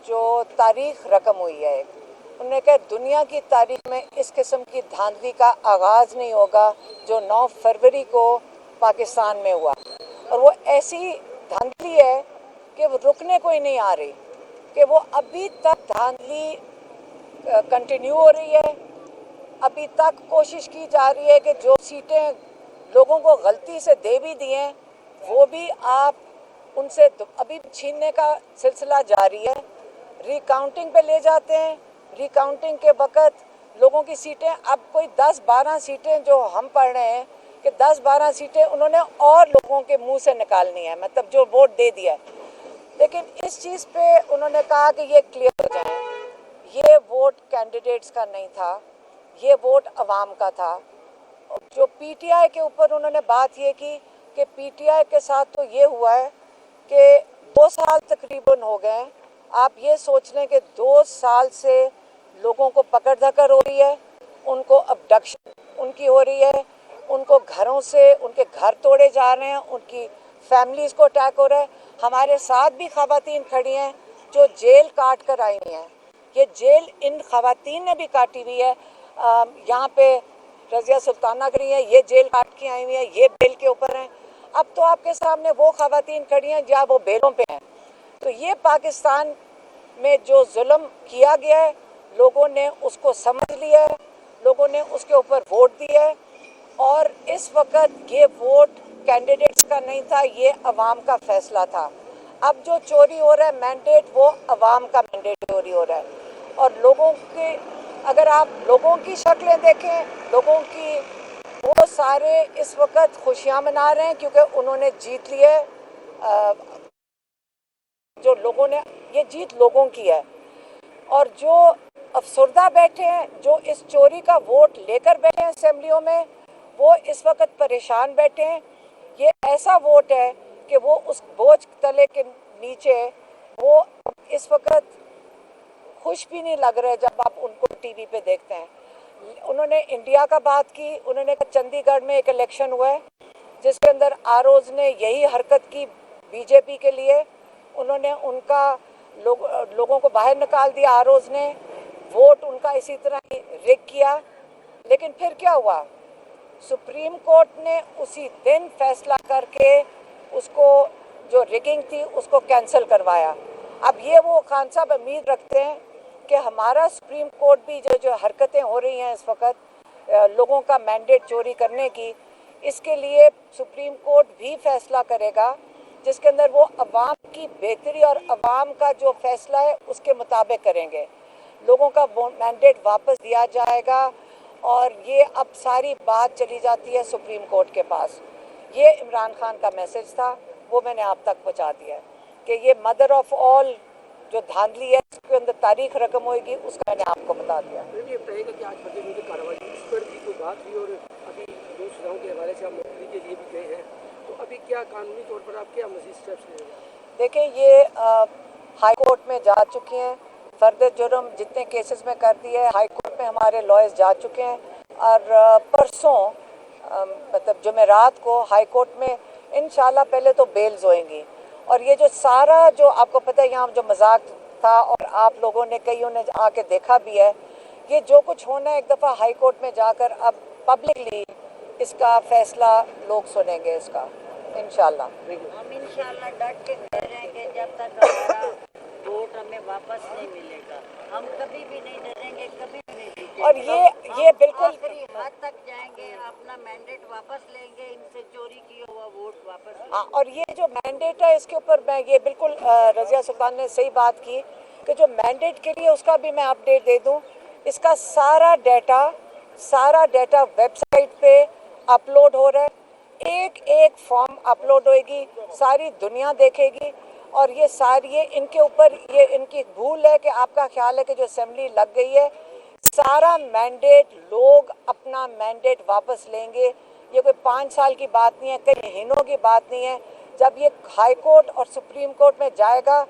जो तारीख रकम हुई है। उन्होंने कहा दुनिया की तारीख में इस किस्म की धांधली का आगाज़ नहीं होगा जो 9 फरवरी को पाकिस्तान में हुआ, और वो ऐसी धांधली है कि वो रुकने को ही नहीं आ रही, कि वो अभी तक धांधली कंटिन्यू हो रही है। अभी तक कोशिश की जा रही है कि जो सीटें लोगों को गलती से दे भी दी हैं वो भी आप उनसे अभी छीनने का सिलसिला जारी है। रिकाउंटिंग पे ले जाते हैं, रिकाउंटिंग के वक़्त लोगों की सीटें, अब कोई 10-12 सीटें जो हम पढ़ रहे हैं कि 10-12 सीटें उन्होंने और लोगों के मुंह से निकालनी है, मतलब जो वोट दे दिया है। लेकिन इस चीज़ पे उन्होंने कहा कि ये क्लियर हो जाए, ये वोट कैंडिडेट्स का नहीं था, ये वोट अवाम का था। जो पीटीआई के ऊपर उन्होंने बात ये की कि पीटीआई के साथ तो ये हुआ है कि 2 साल तकरीबन हो गए, आप ये सोच लें कि 2 साल से लोगों को पकड़ धकड़ हो रही है, उनको अबडक्शन उनकी हो रही है, उनको घरों से उनके घर तोड़े जा रहे हैं, उनकी फैमिलीज़ को अटैक हो रहा है। हमारे साथ भी ख़वातीन खड़ी हैं जो जेल काट कर आई हैं, ये जेल इन ख़वातीन ने भी काटी हुई है। यहाँ पे रज़िया सुल्ताना करी हैं, ये जेल काट के आई हुई हैं, ये बेल के ऊपर हैं। अब तो आपके सामने वो ख़वातीन खड़ी हैं जहाँ वो बेलों पे हैं। तो ये पाकिस्तान में जो जुल्म किया गया है, लोगों ने उसको समझ लिया है, लोगों ने उसके ऊपर वोट दिया है, और इस वक्त ये वोट कैंडिडेट्स का नहीं था, ये अवाम का फैसला था। अब जो चोरी हो रहा है मैंडेट, वो अवाम का मैंडेट चोरी हो रहा है। और लोगों के, अगर आप लोगों की शक्लें देखें, लोगों की, वो सारे इस वक्त खुशियाँ मना रहे हैं क्योंकि उन्होंने जीत लिया है। जो लोगों ने, ये जीत लोगों की है। और जो अफसरदा बैठे हैं, जो इस चोरी का वोट लेकर बैठे हैं असेंबलियों में, वो इस वक्त परेशान बैठे हैं। ये ऐसा वोट है कि वो उस बोझ तले के नीचे, वो इस वक्त खुश भी नहीं लग रहे जब आप उनको टीवी पे देखते हैं। उन्होंने इंडिया का बात की, उन्होंने कहा चंडीगढ़ में एक इलेक्शन हुआ है जिसके अंदर आरोज ने यही हरकत की बीजेपी के लिए, उन्होंने उनका लोगों को बाहर निकाल दिया, आरोज ने वोट उनका इसी तरह रिग किया। लेकिन फिर क्या हुआ, सुप्रीम कोर्ट ने उसी दिन फैसला करके उसको, जो रिगिंग थी उसको कैंसिल करवाया। अब ये वो खान साहब उम्मीद रखते हैं कि हमारा सुप्रीम कोर्ट भी जो हरकतें हो रही हैं इस वक्त लोगों का मैंडेट चोरी करने की, इसके लिए सुप्रीम कोर्ट भी फैसला करेगा जिसके अंदर वो अवाम की बेहतरी और अवाम का जो फैसला है उसके मुताबिक करेंगे। लोगों का मैंडेट वापस दिया जाएगा, और ये अब सारी बात चली जाती है सुप्रीम कोर्ट के पास। ये इमरान खान का मैसेज था, वो मैंने आप तक पहुंचा दिया है कि ये मदर ऑफ ऑल जो धांधली है उसके अंदर तारीख रकम होगी, उसका मैंने आपको बता दिया। ये बताइएगा कि आज बजे की कार्रवाई इस पर भी कोई बात हुई, और अभी 2 सुझावों के हवाले से आप नौकरी के लिए भी गए हैं, तो अभी क्या कानूनी तौर पर आप क्या मज़ीद स्टेप्स लेंगे? देखिए, ये हाई कोर्ट में जा चुकी हैं, फर्द जुर्म जितने केसेस में कर दिए है, हाई कोर्ट में हमारे लॉयर्स जा चुके हैं, और परसों मतलब जुमेरात को हाई कोर्ट में इंशाल्लाह पहले तो बेल्स होएंगी। और ये जो सारा, जो आपको पता है यहाँ जो मजाक था और आप लोगों ने, कईयों ने आके देखा भी है, ये जो कुछ होना है एक दफ़ा हाई कोर्ट में जाकर अब पब्लिकली इसका फैसला लोग सुनेंगे इसका, इंशाल्लाह। हम इंशाल्लाह डट के कह रहे हैं कि जब तक हमारा वोट हमें वापस नहीं मिलेगा, हम कभी भी नहीं डरेंगे, कभी भी नहीं जीतेंगे। और ये बिल्कुल आखिरी हद तक जाएंगे, अपना मैंडेट वापस लेंगे, इनसे चोरी किया हुआ वोट वापस लेंगे। और ये जो मैंडेट है इसके ऊपर मैं, ये बिल्कुल रज़िया सुल्तान ने सही बात की कि जो मैंडेट के लिए, उसका भी मैं अपडेट दे दूं, इसका सारा डाटा वेबसाइट पे अपलोड हो रहा है, एक एक फॉर्म अपलोड होएगी, सारी दुनिया देखेगी। और ये सारी, ये इनके ऊपर, ये इनकी भूल है कि आपका ख्याल है कि जो असेंबली लग गई है, सारा मैंडेट, लोग अपना मैंडेट वापस लेंगे। ये कोई 5 साल की बात नहीं है, कई महीनों की बात नहीं है। जब ये हाई कोर्ट और सुप्रीम कोर्ट में जाएगा,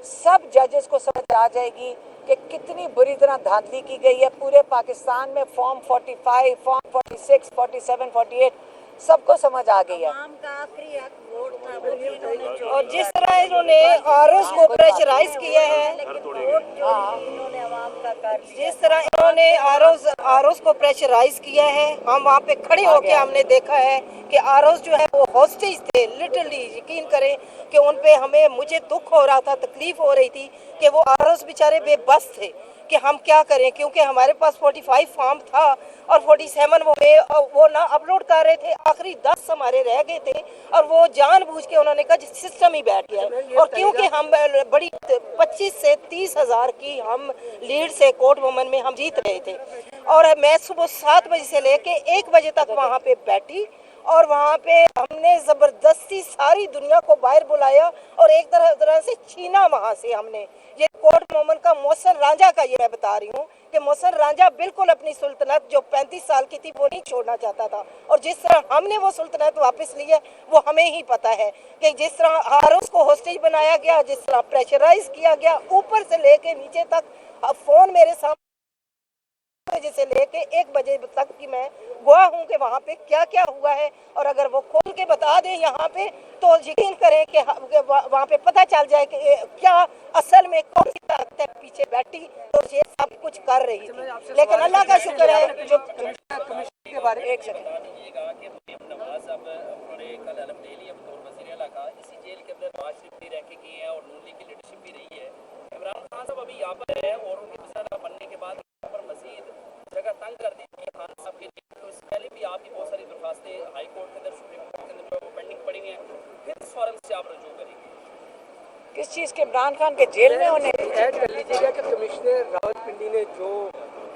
सब जजेस को समझ आ जाएगी कि कितनी बुरी तरह धांधली की गई है पूरे पाकिस्तान में। फॉर्म 45, फॉर्म 46, 47, 48 सबको समझ आ गई है। का आखिरी हक वोट था, वो भी इन्होंने और जिस तरह इन्होंने आरएस को प्रेशराइज किया है, वोट चोरी इन्होंने आवाम का कर लिया। जिस तरह इन्होंने आरोस को प्रेशराइज किया है, हम वहाँ पे खड़े होके हमने देखा है कि आरोस जो है वो हॉस्टेज थे। लिटरली यकीन करें कि उन पे मुझे दुख हो रहा था, तकलीफ हो रही थी कि वो आरोस बेचारे बेबस थे कि हम क्या करें, क्योंकि हमारे पास 45 फॉर्म था और 47 वो ना अपलोड कर रहे थे, आखिरी 10 हमारे रह गए थे और वो जानबूझ के उन्होंने कहा सिस्टम ही बैठ गया है। और क्योंकि हम बड़ी 25 से 30 हज़ार की हम लीड से कोर्ट वुमन में हम जीत रहे थे और मैं सुबह 7 बजे से लेके 1 बजे तक वहाँ पे बैठी और वहाँ पे हमने ज़बरदस्ती सारी दुनिया को बाहर बुलाया और एक तरह से छीना वहाँ से हमने। ये कोर्ट मोमन का मोहसिन रांझा का ये मैं बता रही हूँ कि मोहसिन रांझा बिल्कुल अपनी सुल्तनत जो 35 साल की थी वो नहीं छोड़ना चाहता था और जिस तरह हमने वो सुल्तनत वापस ली है वो हमें ही पता है कि जिस तरह हारूस को होस्टेज बनाया गया, जिस तरह प्रेशराइज किया गया ऊपर से लेके नीचे तक। फ़ोन मेरे सामने बजे से लेके 1 बजे तक की मैं गवाह हूँ कि वहाँ पे क्या क्या हुआ है और अगर वो खोल के बता दें यहाँ पे तो यकीन करें कि वहाँ पे पता चल जाए कि क्या असल में कौन सी ताकत है पीछे बैठी तो ये सब कुछ कर रही थी। लेकिन अल्लाह का शुक्र है जो कमीशन के बारे में एक सेकंड इसी जेल के अंदर नवाज शरीफ भी रह के गए हैं और नून लीग की लीडरशिप भी रही है। इमरान खान साहब अभी यहाँ पर है और उनकी मसला बनने के बाद यहाँ पर मजीद जगह तंग कर दी है खान साहब के लिए। तो इससे पहले भी आपकी बहुत सारी दरखास्तें हाई कोर्ट के अंदर, सुप्रीम कोर्ट के अंदर जो पेंडिंग पड़ी हुई हैं, फिर इस फॉरम से आप रजू करेंगे? किस चीज़ के इमरान खान के जेल में होने ऐड कर लीजिएगा कि कमिश्नर रावलपिंडी ने जो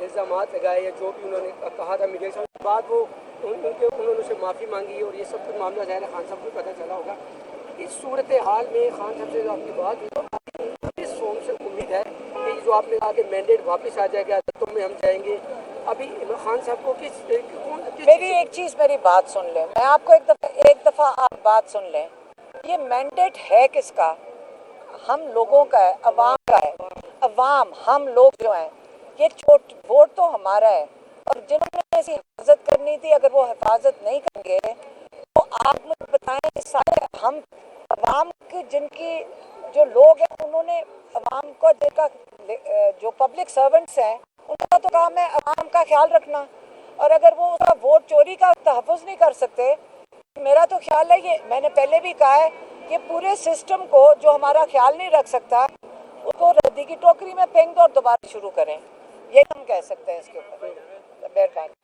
इल्ज़ाम लगाए या जो भी उन्होंने कहा था मीडिया के बाद वो उन्होंने उसे माफ़ी मांगी और ये सब कुछ मामला ज़ाहिर है खान साहब को पता चला होगा। इस सूरत हाल में खान साहब से आपकी बात हुई तो इस सोम से उम्मीद है कि जो आपने कहा कि मैंडेट वापस आ जाएगा, अदालतों में हम जाएंगे, अभी खान साहब को किस मेरी एक चीज़ मेरी बात सुन लें, मैं आपको एक दफ़ा आप बात सुन लें। ये मैंडेट है किसका? हम लोगों का है, अवाम का है। अवाम हम लोग जो हैं, ये वोट तो हमारा है और जिन्होंने ऐसी हिफाजत करनी थी अगर वो हिफाजत नहीं करेंगे तो आप मुझे बताएं सारे हम अवाम के जिनकी जो लोग हैं उन्होंने अवाम को जिनका जो पब्लिक सर्वेंट्स हैं उनका तो काम है अवाम का ख्याल रखना और अगर वो उसका वोट चोरी का तहफ़्फ़ुज़ नहीं कर सकते, मेरा तो ख्याल है ये मैंने पहले भी कहा है कि पूरे सिस्टम को जो हमारा ख्याल नहीं रख सकता उसको रद्दी की टोकरी में फेंक दो और दोबारा शुरू करें, यही हम कह सकते हैं इसके ऊपर। मेहरबानी।